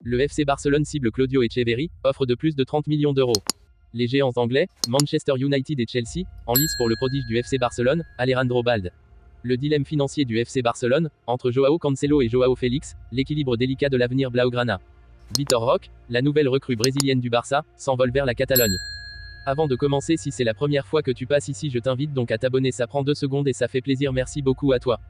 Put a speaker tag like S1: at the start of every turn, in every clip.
S1: Le FC Barcelone cible Claudio Echeverri, offre de plus de 30 millions d'euros. Les géants anglais, Manchester United et Chelsea, en lice pour le prodige du FC Barcelone, Alejandro Balde. Le dilemme financier du FC Barcelone, entre Joao Cancelo et Joao Félix, l'équilibre délicat de l'avenir blaugrana. Vitor Roque, la nouvelle recrue brésilienne du Barça, s'envole vers la Catalogne. Avant de commencer, si c'est la première fois que tu passes ici, je t'invite donc à t'abonner, ça prend 2 secondes et ça fait plaisir, merci beaucoup à toi.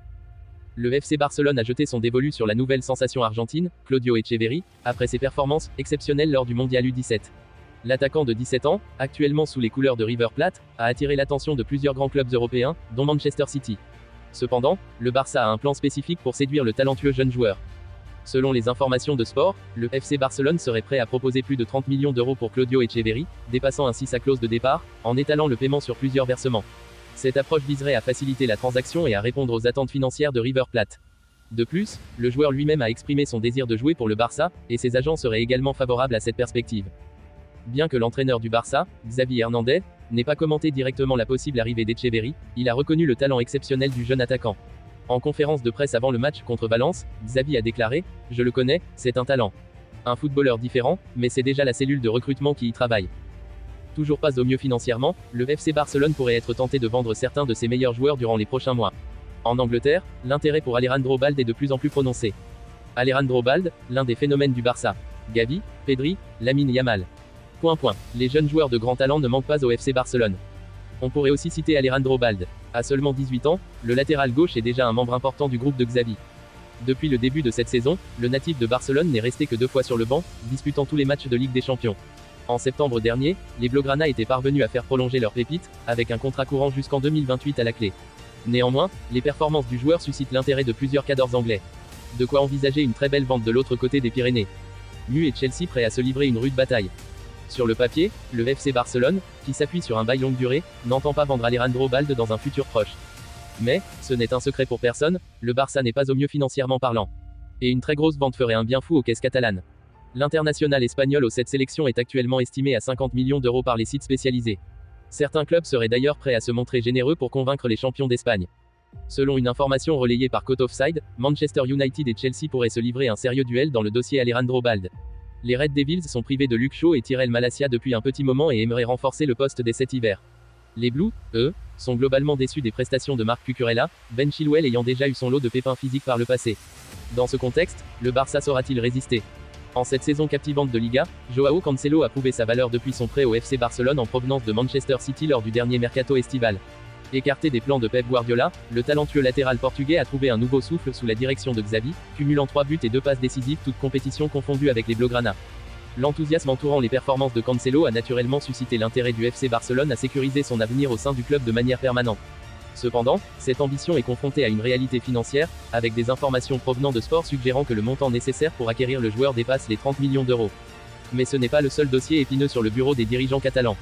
S1: Le FC Barcelone a jeté son dévolu sur la nouvelle sensation argentine, Claudio Echeverri, après ses performances exceptionnelles lors du Mondial U17. L'attaquant de 17 ans, actuellement sous les couleurs de River Plate, a attiré l'attention de plusieurs grands clubs européens, dont Manchester City. Cependant, le Barça a un plan spécifique pour séduire le talentueux jeune joueur. Selon les informations de Sport, le FC Barcelone serait prêt à proposer plus de 30 millions d'euros pour Claudio Echeverri, dépassant ainsi sa clause de départ, en étalant le paiement sur plusieurs versements. Cette approche viserait à faciliter la transaction et à répondre aux attentes financières de River Plate. De plus, le joueur lui-même a exprimé son désir de jouer pour le Barça, et ses agents seraient également favorables à cette perspective. Bien que l'entraîneur du Barça, Xavi Hernandez, n'ait pas commenté directement la possible arrivée d'Echeverri, il a reconnu le talent exceptionnel du jeune attaquant. En conférence de presse avant le match contre Valence, Xavi a déclaré « Je le connais, c'est un talent. Un footballeur différent, mais c'est déjà la cellule de recrutement qui y travaille. » Toujours pas au mieux financièrement, le FC Barcelone pourrait être tenté de vendre certains de ses meilleurs joueurs durant les prochains mois. En Angleterre, l'intérêt pour Alejandro Balde est de plus en plus prononcé. Alejandro Balde, l'un des phénomènes du Barça. Gavi, Pedri, Lamine Yamal. Les jeunes joueurs de grand talent ne manquent pas au FC Barcelone. On pourrait aussi citer Alejandro Balde. À seulement 18 ans, le latéral gauche est déjà un membre important du groupe de Xavi. Depuis le début de cette saison, le natif de Barcelone n'est resté que 2 fois sur le banc, disputant tous les matchs de Ligue des Champions. En septembre dernier, les Blaugrana étaient parvenus à faire prolonger leur pépite, avec un contrat courant jusqu'en 2028 à la clé. Néanmoins, les performances du joueur suscitent l'intérêt de plusieurs cadors anglais. De quoi envisager une très belle vente de l'autre côté des Pyrénées. Mu et Chelsea prêts à se livrer une rude bataille. Sur le papier, le FC Barcelone, qui s'appuie sur un bail longue durée, n'entend pas vendre Alejandro Balde dans un futur proche. Mais, ce n'est un secret pour personne, le Barça n'est pas au mieux financièrement parlant. Et une très grosse vente ferait un bien fou aux caisses catalanes. L'international espagnol aux 7 sélections est actuellement estimé à 50 millions d'euros par les sites spécialisés. Certains clubs seraient d'ailleurs prêts à se montrer généreux pour convaincre les champions d'Espagne. Selon une information relayée par Court Offside, Manchester United et Chelsea pourraient se livrer un sérieux duel dans le dossier Alejandro Balde. Les Red Devils sont privés de Luke Shaw et Tyrell Malacia depuis un petit moment et aimeraient renforcer le poste dès cet hiver. Les Blues, eux, sont globalement déçus des prestations de Marc Cucurella, Ben Chilwell ayant déjà eu son lot de pépins physiques par le passé. Dans ce contexte, le Barça saura-t-il résister ? En cette saison captivante de Liga, Joao Cancelo a prouvé sa valeur depuis son prêt au FC Barcelone en provenance de Manchester City lors du dernier mercato estival. Écarté des plans de Pep Guardiola, le talentueux latéral portugais a trouvé un nouveau souffle sous la direction de Xavi, cumulant 3 buts et 2 passes décisives toutes compétitions confondues avec les Blaugrana. L'enthousiasme entourant les performances de Cancelo a naturellement suscité l'intérêt du FC Barcelone à sécuriser son avenir au sein du club de manière permanente. Cependant, cette ambition est confrontée à une réalité financière, avec des informations provenant de Sport suggérant que le montant nécessaire pour acquérir le joueur dépasse les 30 millions d'euros. Mais ce n'est pas le seul dossier épineux sur le bureau des dirigeants catalans.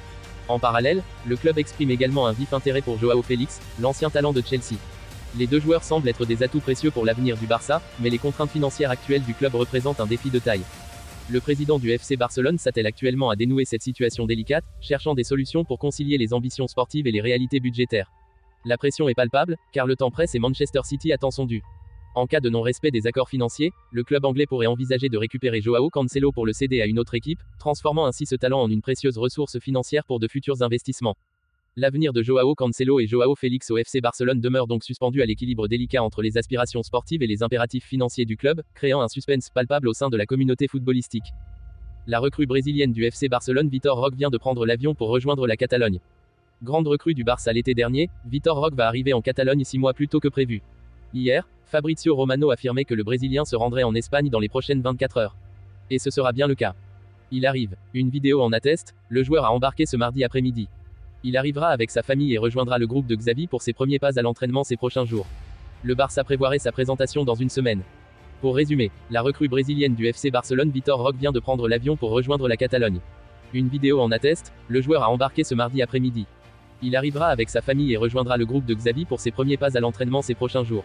S1: En parallèle, le club exprime également un vif intérêt pour Joao Félix, l'ancien talent de Chelsea. Les deux joueurs semblent être des atouts précieux pour l'avenir du Barça, mais les contraintes financières actuelles du club représentent un défi de taille. Le président du FC Barcelone s'attelle actuellement à dénouer cette situation délicate, cherchant des solutions pour concilier les ambitions sportives et les réalités budgétaires. La pression est palpable, car le temps presse et Manchester City attend son dû. En cas de non-respect des accords financiers, le club anglais pourrait envisager de récupérer Joao Cancelo pour le céder à une autre équipe, transformant ainsi ce talent en une précieuse ressource financière pour de futurs investissements. L'avenir de Joao Cancelo et Joao Félix au FC Barcelone demeure donc suspendu à l'équilibre délicat entre les aspirations sportives et les impératifs financiers du club, créant un suspense palpable au sein de la communauté footballistique. La recrue brésilienne du FC Barcelone Vitor Roque vient de prendre l'avion pour rejoindre la Catalogne. Grande recrue du Barça l'été dernier, Vitor Roque va arriver en Catalogne 6 mois plus tôt que prévu. Hier, Fabrizio Romano affirmait que le Brésilien se rendrait en Espagne dans les prochaines 24 heures. Et ce sera bien le cas. Il arrive, une vidéo en atteste, le joueur a embarqué ce mardi après-midi. Il arrivera avec sa famille et rejoindra le groupe de Xavi pour ses premiers pas à l'entraînement ces prochains jours. Le Barça prévoirait sa présentation dans une semaine. Pour résumer, la recrue brésilienne du FC Barcelone Vitor Roque vient de prendre l'avion pour rejoindre la Catalogne. Une vidéo en atteste, le joueur a embarqué ce mardi après-midi. Il arrivera avec sa famille et rejoindra le groupe de Xavi pour ses premiers pas à l'entraînement ces prochains jours.